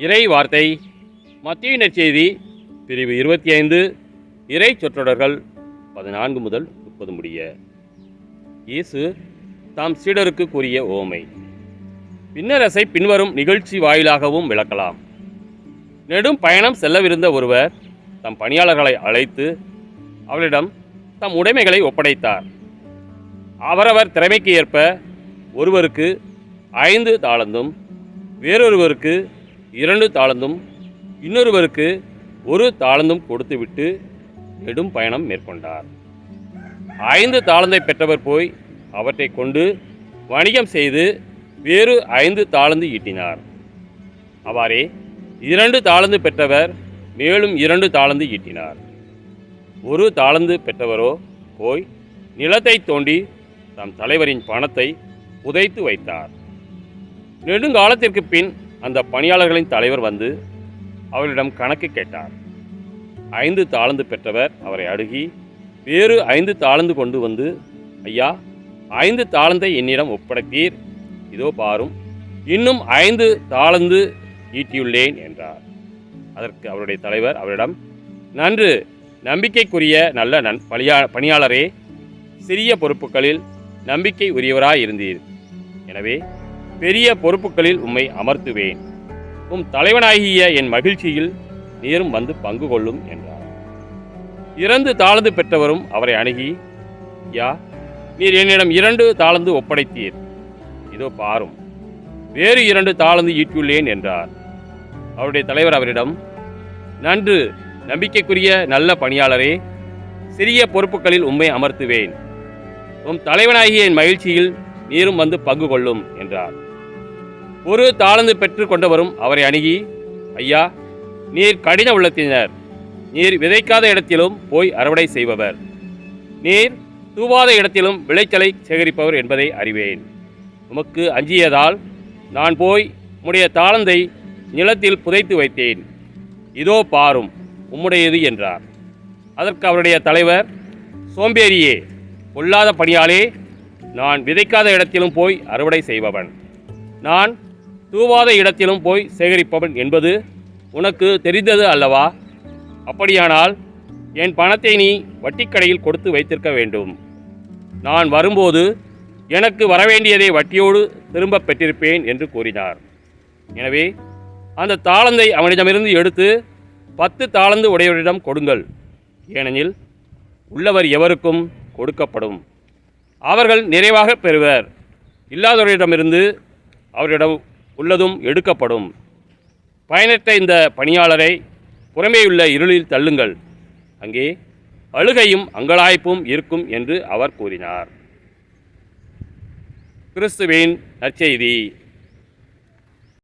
இறை வார்த்தை மத்தேயு நற்செய்தி பிரிவு 25 இறை சொற்றொடர்கள் 14 முதல் 30 முடிய. இயேசு தாம் சீடருக்கு கூறிய உவமை. பின்னரசை பின்வரும் நிகழ்ச்சி வாயிலாகவும் விளக்கலாம். நெடும் பயணம் செல்லவிருந்த ஒருவர் தம் பணியாளர்களை அழைத்து அவரிடம் தம் உடைமைகளை ஒப்படைத்தார். அவரவர் திறமைக்கு ஏற்ப ஒருவருக்கு 5 தாலந்தும், வேறொருவருக்கு 2 தாலந்தும், இன்னொருவருக்கு 1 தாலந்தும் கொடுத்துவிட்டு நெடும் பயணம் மேற்கொண்டார். 5 தாலந்தை பெற்றவர் போய் அவற்றை கொண்டு வணிகம் செய்து வேறு 5 தாலந்து ஈட்டினார். அவ்வாறே 2 தாலந்து பெற்றவர் மேலும் 2 தாலந்து ஈட்டினார். 1 தாலந்து பெற்றவரோ போய் நிலத்தை தோண்டி தம் தலைவரின் பணத்தை புதைத்து வைத்தார். நெடுங்காலத்திற்கு பின் அந்த பணியாளர்களின் தலைவர் வந்து அவரிடம் கணக்கு கேட்டார். 5 தாலந்து பெற்றவர் அவரை அணுகி வேறு 5 தாலந்து கொண்டு வந்து, ஐயா, 5 தாலந்தை என்னிடம் ஒப்படைத்தீர், இதோ பாரும், இன்னும் 5 தாலந்து ஈட்டியுள்ளேன் என்றார். அதற்கு அவருடைய தலைவர் அவரிடம், நன்று, நம்பிக்கைக்குரிய நல்ல பணியாளரே, சிறிய பொறுப்புகளில் நம்பிக்கை உரியவராயிருந்தீர், எனவே பெரிய பொறுப்புகளில் உம்மை அமர்த்துவேன், உம் தலைவனாகிய என் மகிழ்ச்சியில் நீரும் வந்து பங்கு கொள்ளும் என்றார். 2 தாலந்து பெற்றவரும் அவரை அணுகி, யா, நீர் என்னிடம் 2 தாலந்து ஒப்படைத்தீர், இதோ பாரும், வேறு 2 தாலந்து ஈட்டியுள்ளேன் என்றார். அவருடைய தலைவர் அவரிடம், நன்று, நம்பிக்கைக்குரிய நல்ல பணியாளரே, சிறிய பொறுப்புகளில் உம்மை அமர்த்துவேன், உம் தலைவனாகிய என் மகிழ்ச்சியில் நீரும் வந்து பங்கு கொள்ளும் என்றார். 1 தாலந்து பெற்று கொண்டவரும் அவரை அணுகி, ஐயா, நீர் கடின உள்ளத்தினர், நீர் விதைக்காத இடத்திலும் போய் அறுவடை செய்பவர், நீர் தூவாத இடத்திலும் விளைச்சலை சேகரிப்பவர் என்பதை அறிவேன். உமக்கு அஞ்சியதால் நான் போய் உம்முடைய தாளந்தை நிலத்தில் புதைத்து வைத்தேன், இதோ பாரும், உம்முடையது என்றார். அதற்கு அவருடைய தலைவர், சோம்பேறியே, பொல்லாத பணியாளே, நான் விதைக்காத இடத்திலும் போய் அறுவடை செய்பவன், நான் தூவாத இடத்திலும் போய் சேகரிப்பவன் என்பது உனக்கு தெரிந்தது அல்லவா? அப்படியானால் என் பணத்தை நீ வட்டிக்கடையில் கொடுத்து வைத்திருக்க வேண்டும். நான் வரும்போது எனக்கு வரவேண்டியதை வட்டியோடு திரும்ப பெற்றிருப்பேன் என்று கூறினார். எனவே அந்த தாளந்தை அவனிடமிருந்து எடுத்து 10 தாலந்து உடையவரிடம் கொடுங்கள், ஏனெனில் உள்ளவர் எவருக்கும் கொடுக்கப்படும், அவர்கள் நிறைவாக பெறுவர், இல்லாதவரிடமிருந்து அவரிடம் உள்ளதும் எடுக்கப்படும். பயனற்ற இந்த பணியாளரை புறமேயுள்ள இருளில் தள்ளுங்கள், அங்கே அழுகையும் அங்கலாய்ப்பும் இருக்கும் என்று அவர் கூறினார். கிறிஸ்துவின் நற்செய்தி.